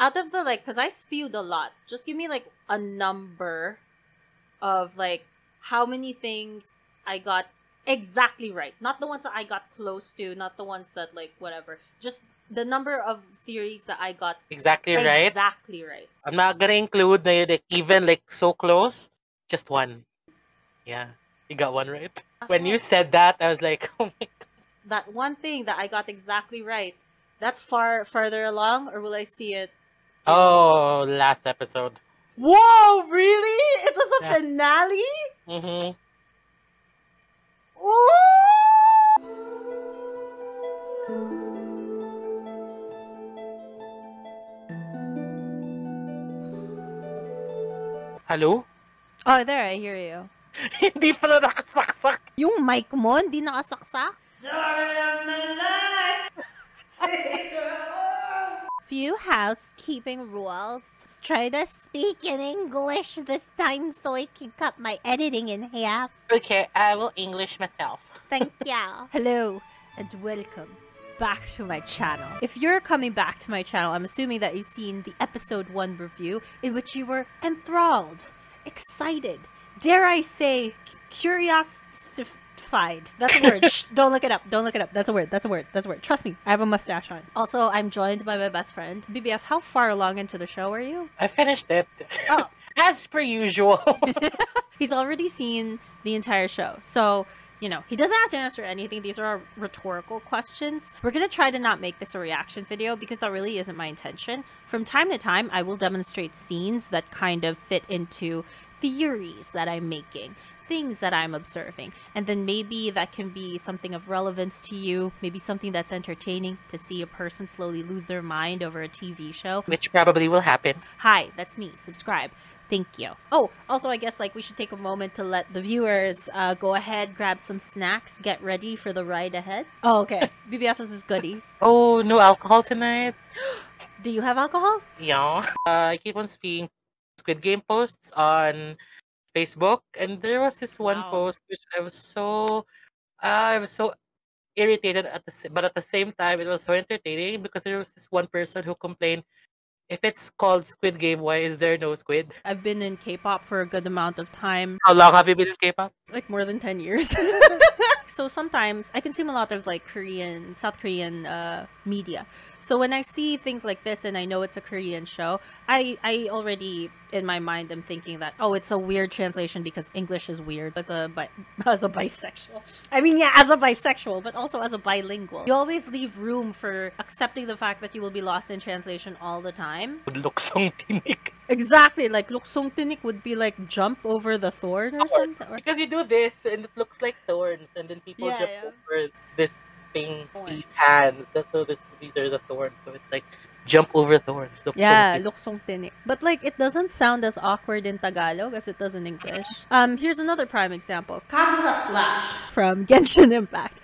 Out of the, like, because I spewed a lot, just give me, like, a number of, like, how many things I got exactly right. Not the ones that I got close to, not the ones that, like, whatever. Just the number of theories that I got Exactly right. exactly right. I'm not gonna include the like even like so close. Just one. Yeah. You got one right. When you said that, I was like, oh my god. That one thing that I got exactly right, that's farther along, or will I see it? Oh, last episode. Whoa, really? It was a Yeah. finale? Mm-hmm. Ooh! Hello? Oh, there, I hear you. Hindi pala nakasaksak. Yung mic mo, hindi nakasaksak? Few housekeeping rules. Try to speak in English this time so I can cut my editing in half. Okay, I will English myself. Thank you. Hello and welcome back to my channel. If you're coming back to my channel, I'm assuming that you've seen the episode 1 review in which you were enthralled, excited, dare I say, curiosified. That's a word. Shh, don't look it up. Don't look it up. That's a word. That's a word. That's a word. Trust me, I have a mustache on. Also, I'm joined by my best friend. BBF, how far along into the show are you? I finished it. Oh. As per usual. He's already seen the entire show. So, you know, he doesn't have to answer anything. These are rhetorical questions. We're going to try to not make this a reaction video because that really isn't my intention. From time to time, I will demonstrate scenes that kind of fit into theories that I'm making, things that I'm observing, and then maybe that can be something of relevance to you, maybe something that's entertaining to see a person slowly lose their mind over a TV show. Which probably will happen. Hi, that's me. Subscribe. Thank you. Oh, also, I guess like we should take a moment to let the viewers go ahead, grab some snacks, get ready for the ride ahead. Oh, okay. BBF, this is goodies. Oh, no alcohol tonight. Do you have alcohol? Yeah. I keep on seeing Squid Game posts on Facebook, and there was this one post which I was so irritated but at the same time it was so entertaining because there was this one person who complained, if it's called Squid Game, why is there no squid? I've been in K-pop for a good amount of time. How long have you been in K-pop? Like more than 10 years. So sometimes I consume a lot of like South Korean media. So when I see things like this and I know it's a Korean show, I already in my mind am thinking that, oh, it's a weird translation because English is weird as a bisexual. I mean, yeah, as a bisexual, but also as a bilingual. You always leave room for accepting the fact that you will be lost in translation all the time. Luksong tinik. Exactly, like luksong tinik would be like jump over the thorn or something. Because you do this and it looks like thorns, and then people jump over this thing, these hands. That's so these are the thorns. So it's like jump over thorns. Luksong tinik. But like it doesn't sound as awkward in Tagalog as it does in English. Here's another prime example. Kazuha Slash from Genshin Impact.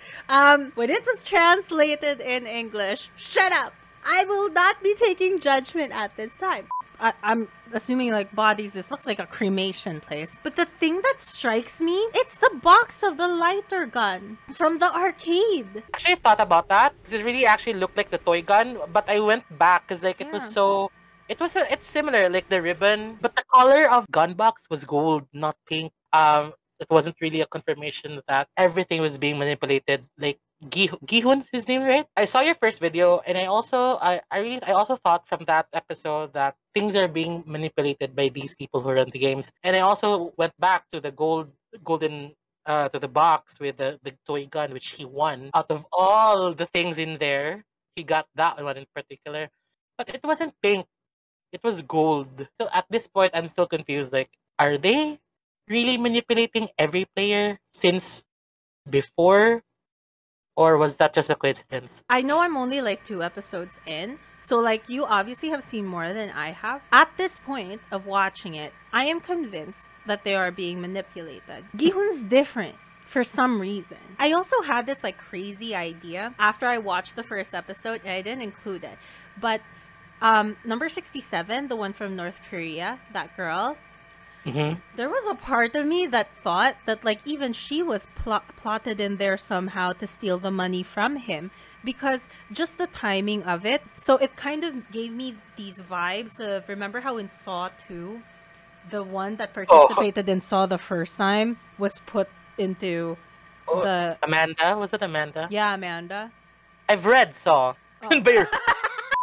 When it was translated in English, shut up! I will not be taking judgment at this time. I'm assuming like bodies, this looks like a cremation place. But the thing that strikes me, it's the box of the lighter gun from the arcade. Actually, I thought about that because it really actually looked like the toy gun. But I went back because like it was so... It's similar, like the ribbon. But the color of gun box was gold, not pink. It wasn't really a confirmation that everything was being manipulated. Like GIHUN'S his name, right? I saw your first video, and I also thought from that episode that things are being manipulated by these people who run the games. And I also went back to the golden to the box with the toy gun, which he won. Out of all the things in there, he got that one in particular. But it wasn't pink. It was gold. So at this point, I'm still confused. Like, are they really manipulating every player since before? Or was that just a coincidence? I know I'm only like 2 episodes in, so like you obviously have seen more than I have. At this point of watching it, I am convinced that they are being manipulated. GIHUN'S different for some reason. I also had this like crazy idea after I watched the first episode, and I didn't include it. But number 67, the one from North Korea, that girl, There was a part of me that thought that like even she was plotted in there somehow to steal the money from him, because just the timing of it. So it kind of gave me these vibes of, remember how in Saw 2, the one that participated in Saw the first time was put into the... Amanda? Was it Amanda? Yeah, Amanda. I've read Saw. I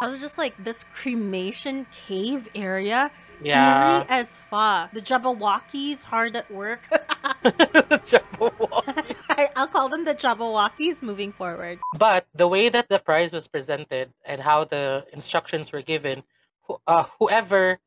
was just like, this cremation cave area, Yeah. eerie as fuck. The Jabberwockies hard at work. Jabberwocky. I'll call them the Jabberwockies moving forward. But the way that the prize was presented and how the instructions were given, whoever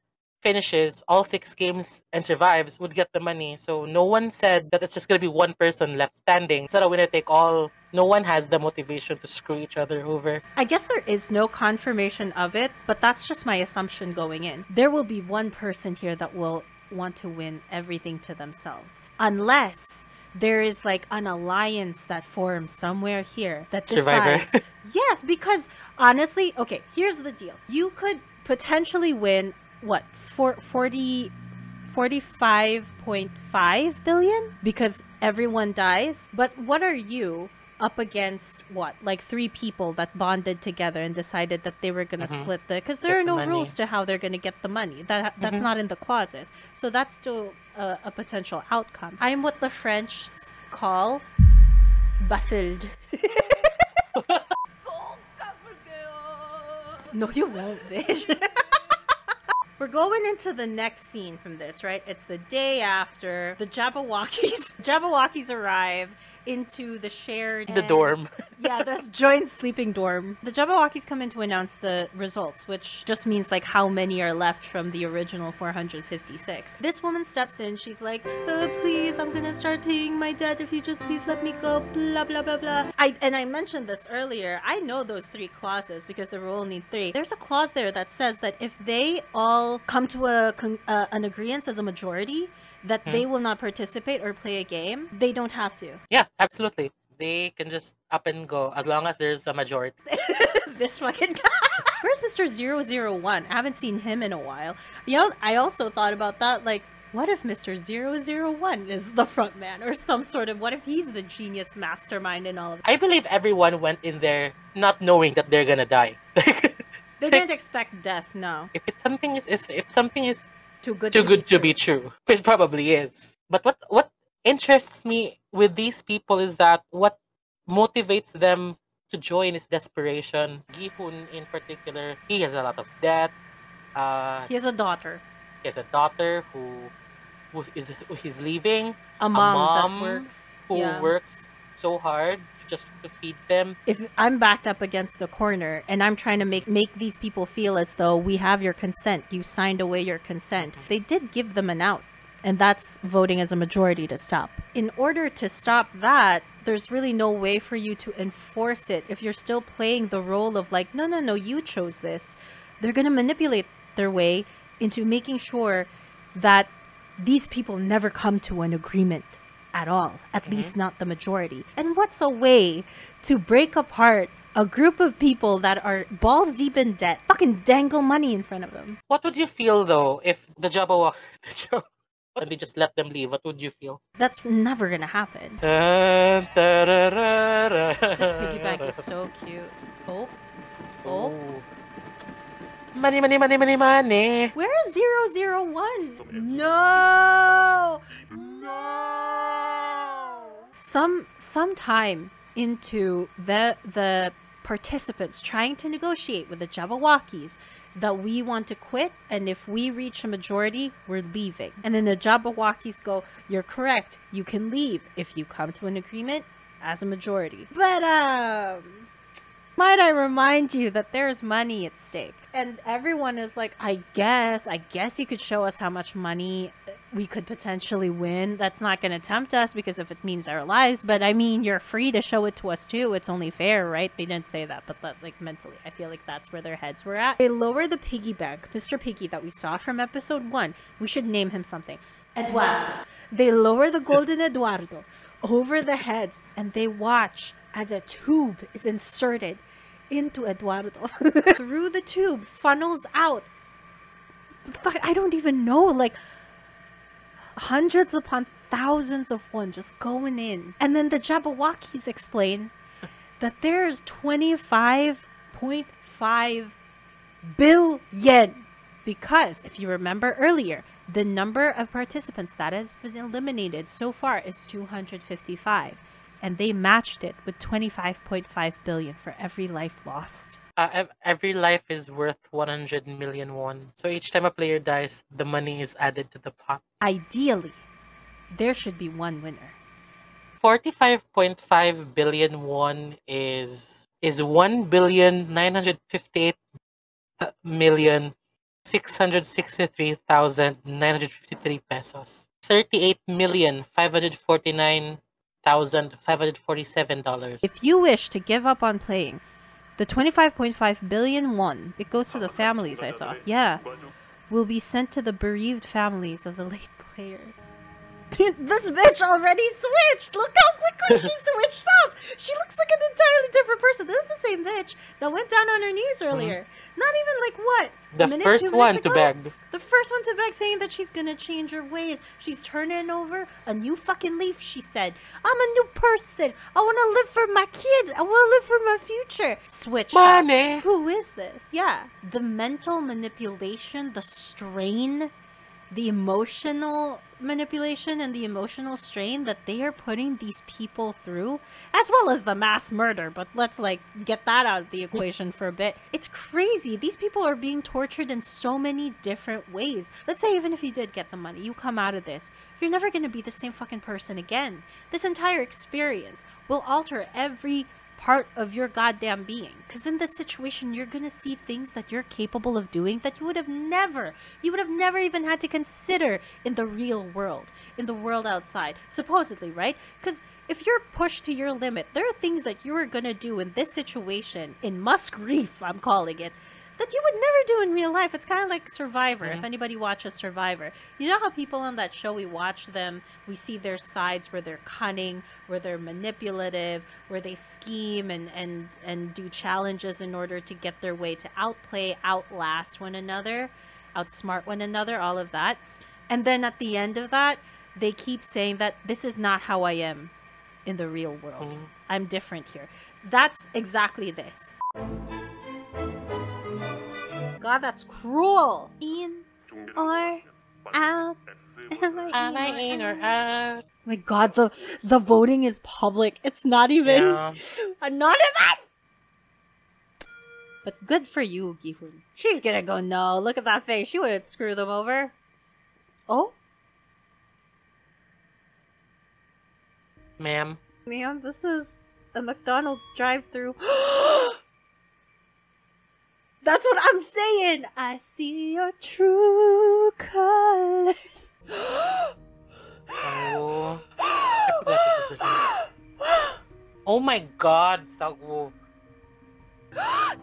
finishes all 6 games and survives would get the money. So no one said that it's just going to be one person left standing. It's not a winner take all. No one has the motivation to screw each other over. I guess there is no confirmation of it, but that's just my assumption going in. There will be one person here that will want to win everything to themselves. Unless there is like an alliance that forms somewhere here that Survivor. decides. Yes, because honestly, okay, here's the deal. You could potentially win, what, 45.5 billion? Because everyone dies. But what are you up against, what, like 3 people that bonded together and decided that they were going to split the, because there are no rules to how they're going to get the money. That's not in the clauses. So that's still a potential outcome. I'm what the French call baffled. No, you won't, bitch. We're going into the next scene from this, right? It's the day after the Jabberwockies arrive into the shared... The dorm. Yeah, this joint sleeping dorm. The Jabberwockies come in to announce the results, which just means like how many are left from the original 456. This woman steps in. She's like, please, I'm gonna start paying my debt if you just please let me go, blah, blah, blah, blah. I mentioned this earlier. I know those 3 clauses because there were only 3. There's a clause there that says that if they all come to an agreement as a majority, that they will not participate or play a game, they don't have to. Yeah, absolutely. They can just up and go as long as there's a majority. This fucking guy. Where's Mr. 001? I haven't seen him in a while. You know, I also thought about that, like, what if Mr. 001 is the front man or some sort of, what if he's the genius mastermind in all of it? I believe everyone went in there not knowing that they're gonna die. They didn't expect death, no. If something is Too good to be true, it probably is. But what interests me with these people is that what motivates them to join is desperation. Gi-hun in particular, he has a lot of debt. He has a daughter. He has a daughter who's leaving. A mom that works. Who works so hard just to feed them. If I'm backed up against a corner and I'm trying to make these people feel as though we have your consent, you signed away your consent, they did give them an out, and that's voting as a majority to stop. In order to stop that, there's really no way for you to enforce it if you're still playing the role of like, no, you chose this. They're going to manipulate their way into making sure that these people never come to an agreement at all, at least not the majority. And what's a way to break apart a group of people that are balls deep in debt, fucking dangle money in front of them? What would you feel though if the Jabberwocky and they just let them leave? What would you feel? That's never gonna happen. This piggy bank is so cute. Oh. Money. Where is 001? No! Sometime into the participants trying to negotiate with the Jabberwockies that we want to quit, and if we reach a majority, we're leaving. And then the Jabberwockies go, you're correct, you can leave if you come to an agreement as a majority. But might I remind you that there's money at stake. And everyone is like, I guess you could show us how much money we could potentially win. That's not going to tempt us because if it means our lives. But I mean, you're free to show it to us too. It's only fair, right? They didn't say that, but that, like, mentally, I feel like that's where their heads were at. They lower the piggy bank, Mr. Piggy that we saw from episode 1. We should name him something. Eduardo. They lower the golden Eduardo over the heads and they watch as a tube is inserted into Eduardo. Through the tube, funnels out. Fuck, I don't even know, like, hundreds upon thousands of won just going in. And then the Jabberwockies explain that there's 25.5 billion. Because if you remember earlier, the number of participants that has been eliminated so far is 255. And they matched it with 25.5 billion for every life lost. Every life is worth 100 million won. So each time a player dies, the money is added to the pot. Ideally, there should be one winner. 45.5 billion won is 1,958,663,953 pesos. $38,549,547. If you wish to give up on playing, the 25.5 billion won, it goes to the families I saw. Yeah, will be sent to the bereaved families of the late players. Dude, this bitch already switched! Look how quickly she switched up! She looks like an entirely different person. This is the same bitch that went down on her knees earlier. Not even like what? The first one to beg. The first one to beg, saying that she's gonna change her ways. She's turning over a new fucking leaf, she said. I'm a new person. I wanna live for my kid. I wanna live for my future. Switch. Money. Who is this? Yeah. The mental manipulation, the strain, the emotional manipulation and the emotional strain that they are putting these people through, as well as the mass murder, but let's like get that out of the equation for a bit. It's crazy. These people are being tortured in so many different ways. Let's say even if you did get the money, you come out of this, you're never going to be the same fucking person again. This entire experience will alter every part of your goddamn being, because in this situation you're gonna see things that you're capable of doing that you would have never even had to consider in the real world, in the world outside, supposedly, right? Because if you're pushed to your limit, there are things that you are gonna do in this situation, in Musk Reef I'm calling it, that you would never do in real life. It's kind of like Survivor. If anybody watches Survivor, you know how people on that show, we watch them, we see their sides where they're cunning, where they're manipulative, where they scheme and do challenges in order to get their way, to outplay, outlast one another, outsmart one another, all of that. And then at the end of that, they keep saying that this is not how I am in the real world. I'm different here. That's exactly this. God, that's cruel. In or out? Am I in or out? My God, the voting is public. It's not even anonymous. But good for you, Gi-hun. She's gonna go no. Look at that face. She wouldn't screw them over. Oh? Ma'am, this is a McDonald's drive-thru. That's what I'm saying. I see your true colors. Oh. Oh my God, Sagwoo.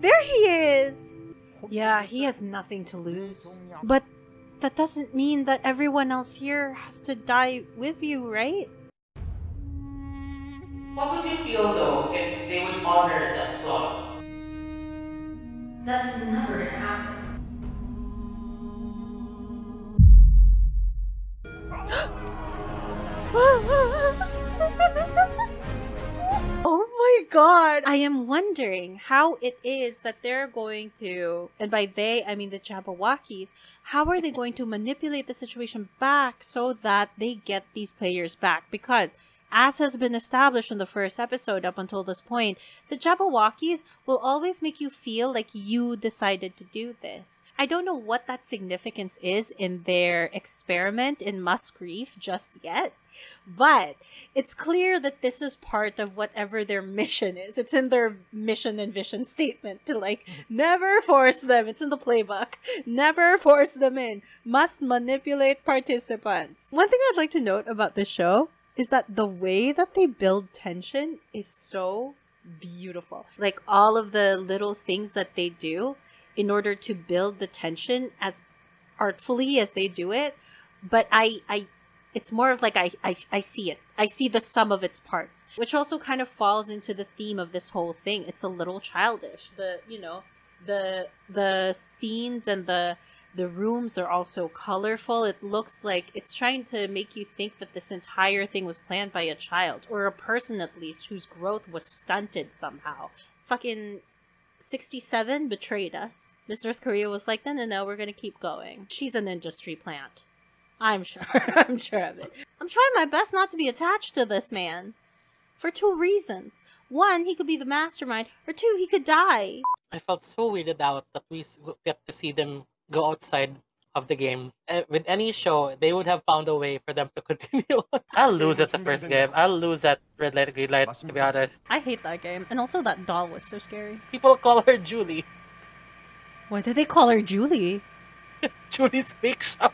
There he is. Yeah, he has nothing to lose. But that doesn't mean that everyone else here has to die with you, right? What would you feel though if they would honor that clause? That's never gonna happen. Oh my God! I am wondering how it is that they're going to, and by they, I mean the Jabberwockies, how are they going to manipulate the situation back so that they get these players back? Because as has been established in the first episode up until this point, the Jabberwockies will always make you feel like you decided to do this. I don't know what that significance is in their experiment in Musk Reef just yet, but it's clear that this is part of whatever their mission is. It's in their mission and vision statement to like, never force them. It's in the playbook. Never force them in. Must manipulate participants. One thing I'd like to note about this show is that the way that they build tension is so beautiful. Like all of the little things that they do in order to build the tension as artfully as they do it. But it's more of like, I see it. I see the sum of its parts, which also kind of falls into the theme of this whole thing. It's a little childish. The scenes and the The rooms are all so colorful. It looks like it's trying to make you think that this entire thing was planned by a child, or a person at least, whose growth was stunted somehow. Fucking 67 betrayed us. Miss North Korea was like, no, we're gonna keep going. She's an industry plant. I'm sure. I'm sure of it. I'm trying my best not to be attached to this man. For 2 reasons. 1, he could be the mastermind, or 2, he could die. I felt so weirded out that we get to see them go outside of the game. With any show, they would have found a way for them to continue. I'll lose at the first game. I'll lose at red light, green light, to be honest. I hate that game. And also that doll was so scary. People call her Julie. Why do they call her Julie? Julie's Bake Shop.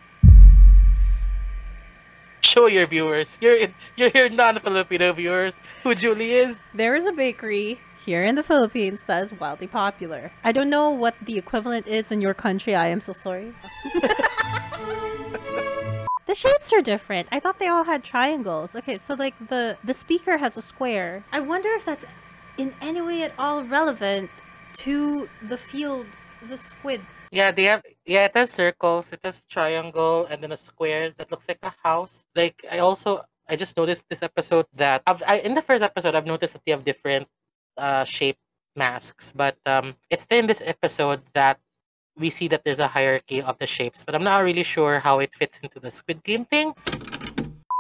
Show your viewers, your non-Filipino viewers, who Julie is. There is a bakery here in the Philippines that is wildly popular. I don't know what the equivalent is in your country. I am so sorry. The shapes are different. I thought they all had triangles. Okay, so like the speaker has a square. I wonder if that's in any way at all relevant to the field, the squid. Yeah, it has circles, it has a triangle, and then a square that looks like a house. Like, I just noticed this episode that, in the first episode, I've noticed that they have different shaped masks, but it's in this episode that we see that there's a hierarchy of the shapes, but I'm not really sure how it fits into the Squid Game thing.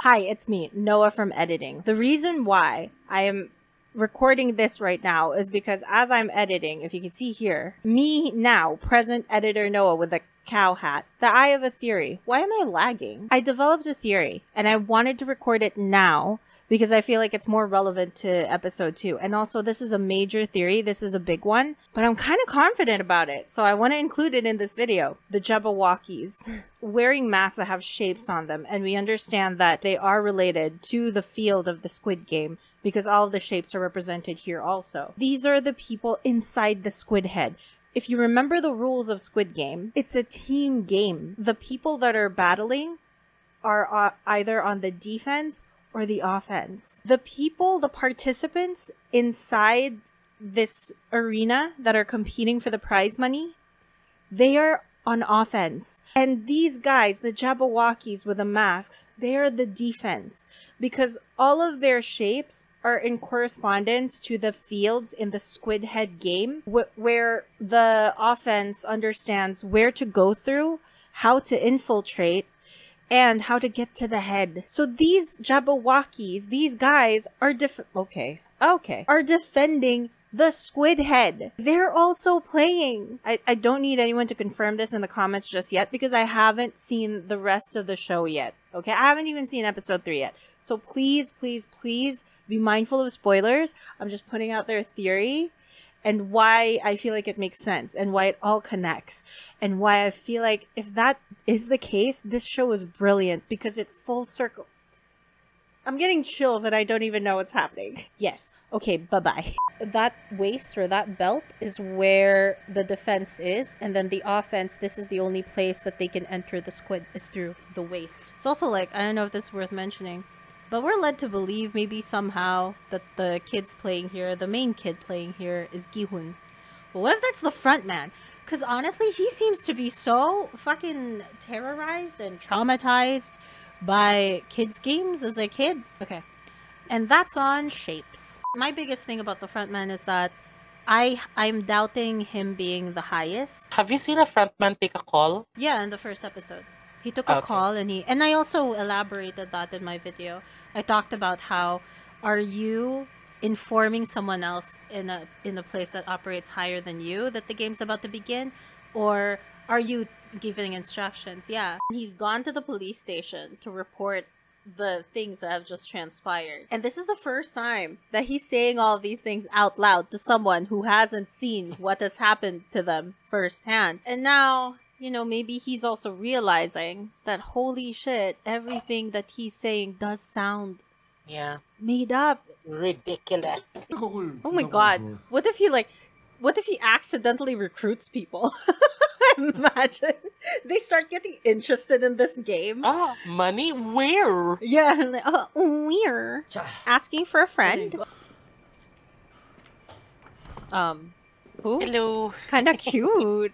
Hi, it's me, Noah from editing. The reason why I am recording this right now is because as I'm editing, if you can see here, me now, present editor Noah with a cow hat, that I have a theory. Why am I lagging? I developed a theory and I wanted to record it now because I feel like it's more relevant to episode 2. And also, this is a major theory. This is a big one, but I'm kind of confident about it. So I want to include it in this video. The Jabberwockies wearing masks that have shapes on them. And we understand that they are related to the field of the Squid Game because all of the shapes are represented here also. These are the people inside the squid head. If you remember the rules of Squid Game, it's a team game. The people that are battling are either on the defense or the offense. The people, the participants inside this arena that are competing for the prize money, they are on offense. And these guys, the Jabberwockies with the masks, they are the defense because all of their shapes are in correspondence to the fields in the squid head game where the offense understands where to go through, how to infiltrate, and how to get to the head. So these Jabberwockies, these guys are are defending the squid head. They're also playing. I don't need anyone to confirm this in the comments just yet because I haven't seen the rest of the show yet. Okay, I haven't even seen episode 3 yet. So please, please, please be mindful of spoilers. I'm just putting out their theory and why I feel like it makes sense and why it all connects and why I feel like if that is the case, this show is brilliant because it full circle. I'm getting chills and I don't even know what's happening. Yes. Okay, bye-bye. That waist or that belt is where the defense is. And then the offense, this is the only place that they can enter the squid is through the waist. It's also like, I don't know if this is worth mentioning, but we're led to believe maybe somehow that the kids playing here, the main kid playing here is Gi-hun. But what if that's the front man? Because honestly, he seems to be so fucking terrorized and traumatized by kids games as a kid. Okay. And that's on shapes. My biggest thing about the frontman is that I'm doubting him being the highest. Have you seen a frontman take a call? Yeah, in the first episode. He took a call and I also elaborated that in my video. I talked about how are you informing someone else in a place that operates higher than you that the game's about to begin, or are you giving instructions? Yeah. He's gone to the police station to report the things that have just transpired. And this is the first time that he's saying all of these things out loud to someone who hasn't seen what has happened to them firsthand. And now, you know, maybe he's also realizing that holy shit, everything that he's saying does sound made up. Ridiculous. Oh my god. What if he accidentally recruits people? Imagine they start getting interested in this game. Money? Where? Yeah, where? Asking for a friend. Who? Hello. Kinda cute.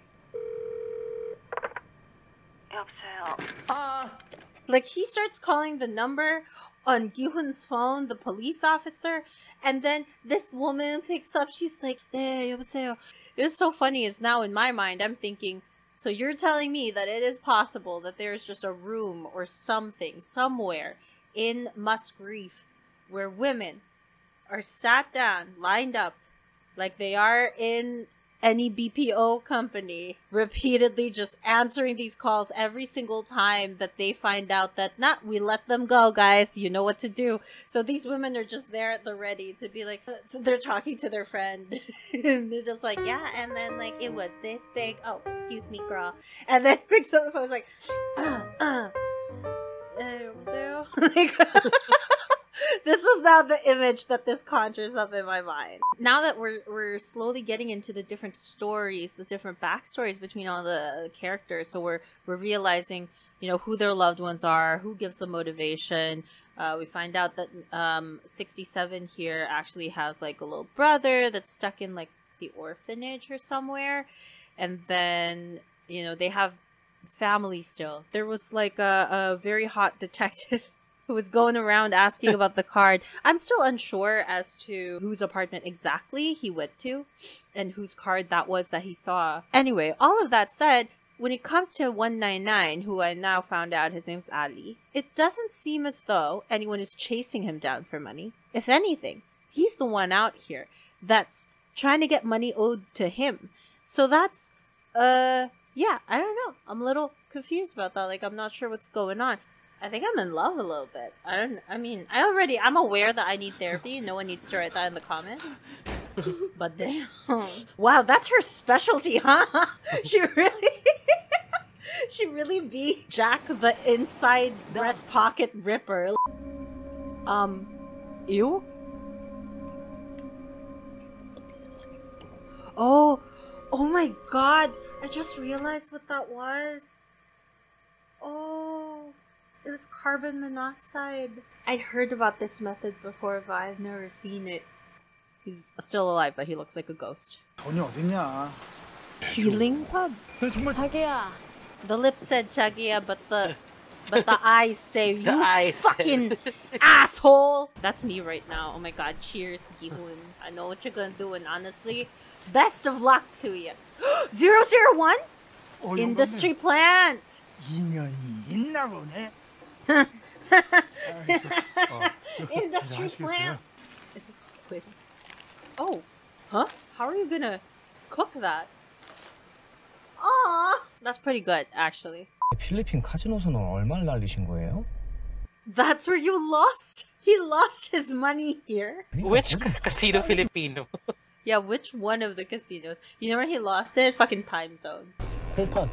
Like, he starts calling the number on Gi-hun's phone, the police officer, and then this woman picks up. She's like, "Hey, 여보세요." It's so funny is now in my mind, I'm thinking, so you're telling me that it is possible that there's just a room or something somewhere in Musk Reef where women are sat down, lined up, like they are in any BPO company, repeatedly just answering these calls every single time that they find out that, we let them go, guys. You know what to do. So these women are just there at the ready to be like, so they're talking to their friend. And they're just like, yeah, and then like, it was this big. Oh, excuse me, girl. And then picks up the phone, like, so like, this is now the image that this conjures up in my mind. Now that we're slowly getting into the different stories, the different backstories between all the characters, so we're realizing, you know, who their loved ones are, who gives them motivation. We find out that 67 here actually has like a little brother that's stuck in like the orphanage or somewhere, and then, you know, they have family still. There was like a very hot detective who was going around asking about the card. I'm still unsure as to whose apartment exactly he went to and whose card that was that he saw. Anyway, all of that said, when it comes to 199, who I now found out his name's Ali, it doesn't seem as though anyone is chasing him down for money. If anything, he's the one out here that's trying to get money owed to him. So that's, yeah, I don't know. I'm a little confused about that. Like, I'm not sure what's going on. I think I'm in love a little bit. I'm aware that I need therapy. No one needs to write that in the comments. But damn. Wow, that's her specialty, huh? She really be Jack the inside breast pocket ripper. Ew? Oh my god. I just realized what that was. Oh. It was carbon monoxide. I'd heard about this method before, but I've never seen it. He's still alive, but he looks like a ghost. Healing pub? 자기야. The lips said 자기야, but the eyes say, you fucking asshole! That's me right now. Oh my god, cheers, Gi-hun. I know what you're gonna do, and honestly, best of luck to you. 001? Industry plant! 2년이 있나 보네. Industry plant. Is it squid? Oh, huh? How are you gonna cook that? Aw, that's pretty good, actually. 필리핀 카지노에서는 얼마를 날리신 거예요? That's where you lost. He lost his money here. Which casino Filipino? Yeah, which one of the casinos? You know where he lost it? Fucking time zone. 콩팥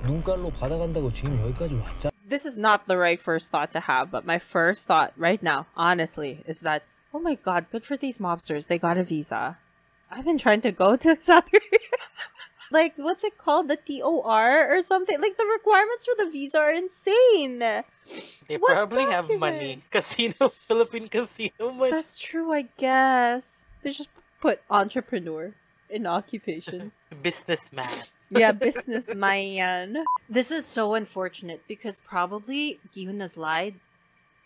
눈깔로 받아간다고 지금 여기까지 왔잖아. This is not the right first thought to have, but my first thought right now, honestly, is that, oh my god, good for these mobsters. They got a visa. I've been trying to go to South Korea. Like, what's it called? The TOR or something? Like, the requirements for the visa are insane. They probably have money. Casino, Philippine casino money. That's true, I guess. They just put entrepreneur in occupations. Businessman. Yeah, businessman. This is so unfortunate because probably Gi-hun has lied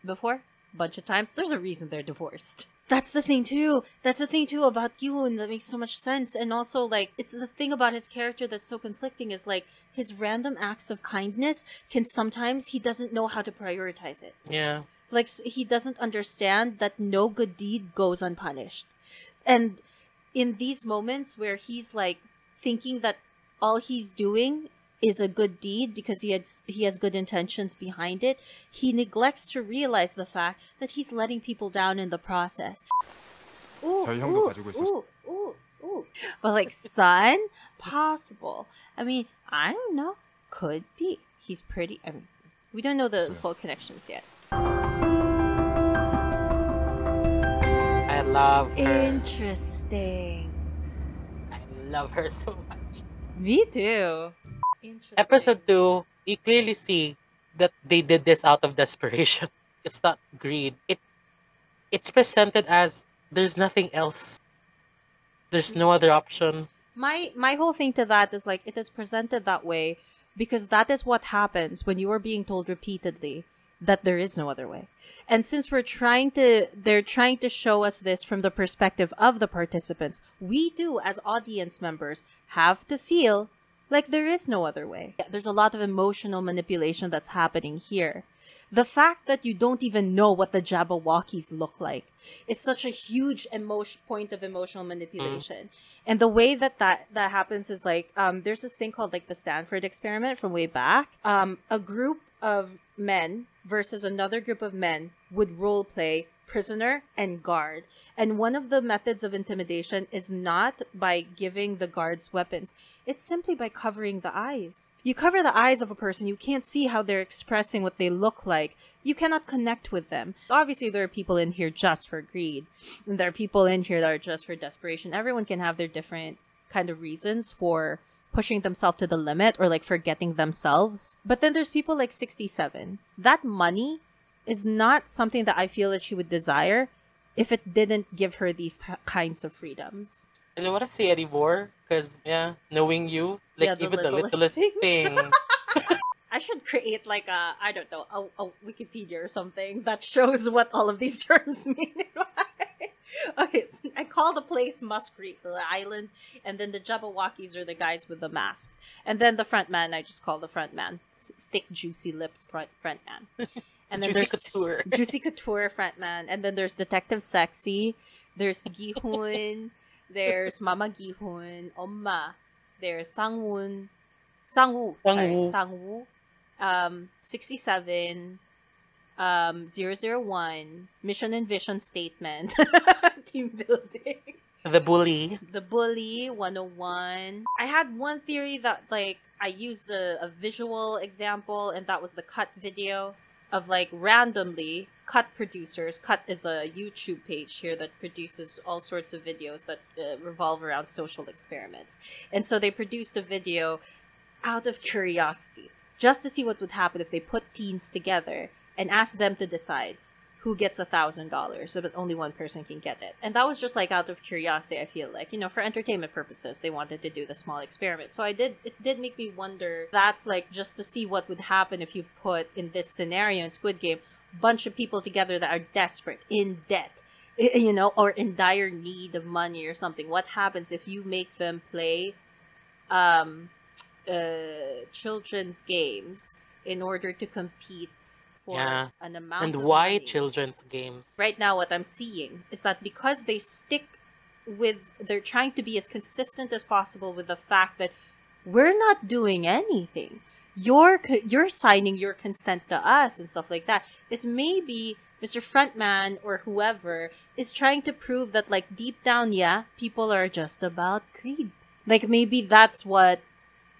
before a bunch of times. There's a reason they're divorced. That's the thing too. That's the thing too about Gi-hun that makes so much sense. And also, like, it's the thing about his character that's so conflicting is like his random acts of kindness can sometimes he doesn't know how to prioritize it. Yeah. Like, he doesn't understand that no good deed goes unpunished. And in these moments where he's like thinking that all he's doing is a good deed because he has good intentions behind it, he neglects to realize the fact that he's letting people down in the process. Ooh. But like, son, possible. I mean, I don't know. Could be. He's pretty. I mean, we don't know the full connections yet. I love her. Interesting. I love her so much. Me too. Interesting. Episode 2, you clearly see that they did this out of desperation. It's not greed. It's presented as there's nothing else. There's no other option. My whole thing to that is like it is presented that way because that is what happens when you are being told repeatedly that there is no other way. And since they're trying to show us this from the perspective of the participants, we do, as audience members, have to feel like there is no other way. There's a lot of emotional manipulation that's happening here. The fact that you don't even know what the Jabberwockies look like is such a huge point of emotional manipulation. And the way that happens is like, there's this thing called like the Stanford experiment from way back. A group of men versus another group of men would role play prisoner and guard. And one of the methods of intimidation is not by giving the guards weapons. It's simply by covering the eyes. You cover the eyes of a person, you can't see how they're expressing what they look like. You cannot connect with them. Obviously, there are people in here just for greed. And there are people in here that are just for desperation. Everyone can have their different kind of reasons for pushing themselves to the limit or like forgetting themselves. But then there's people like 67. That money is not something that I feel that she would desire if it didn't give her these kinds of freedoms. I don't want to say anymore because, knowing you, like even the littlest thing. I should create like I don't know, a Wikipedia or something that shows what all of these terms mean. Okay, so I call the place Muskree, the island, and then the Jabberwockies are the guys with the masks. And then the front man, I just call the front man. Thick, juicy lips front man. And then Juicy there's Couture. Juicy Couture front man. And then there's Detective Sexy. There's Gi-hun. There's Mama Gi-hun. Oma. There's Sang-woo. Sang-woo. 67. 001. Mission and Vision Statement. Team building. The Bully. The Bully, 101. I had one theory that, like, I used a visual example, and that was the Cut video of, like, randomly Cut producers. Cut is a YouTube page here that produces all sorts of videos that revolve around social experiments. And so they produced a video out of curiosity, just to see what would happen if they put teens together and asked them to decide who gets $1,000, so that only one person can get it. And that was just like out of curiosity, I feel like, you know, for entertainment purposes, they wanted to do the small experiment. So it did make me wonder, that's like just to see what would happen if you put in this scenario in Squid Game, bunch of people together that are desperate, in debt, you know, or in dire need of money or something. What happens if you make them play children's games in order to compete for an amount and of why money? children's games? Right now, what I'm seeing is that because they stick with, they're trying to be as consistent as possible with the fact that we're not doing anything. You're signing your consent to us and stuff like that. Is maybe Mr. Frontman or whoever is trying to prove that, like, deep down, people are just about greed. Like, maybe that's what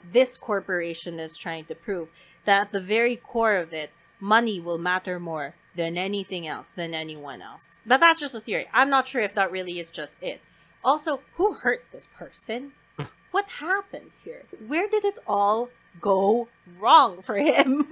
this corporation is trying to prove. That at the very core of it, money will matter more than anything else, than anyone else. But that's just a theory. I'm not sure if that really is just it. Also, who hurt this person? What happened here? Where did it all go wrong for him?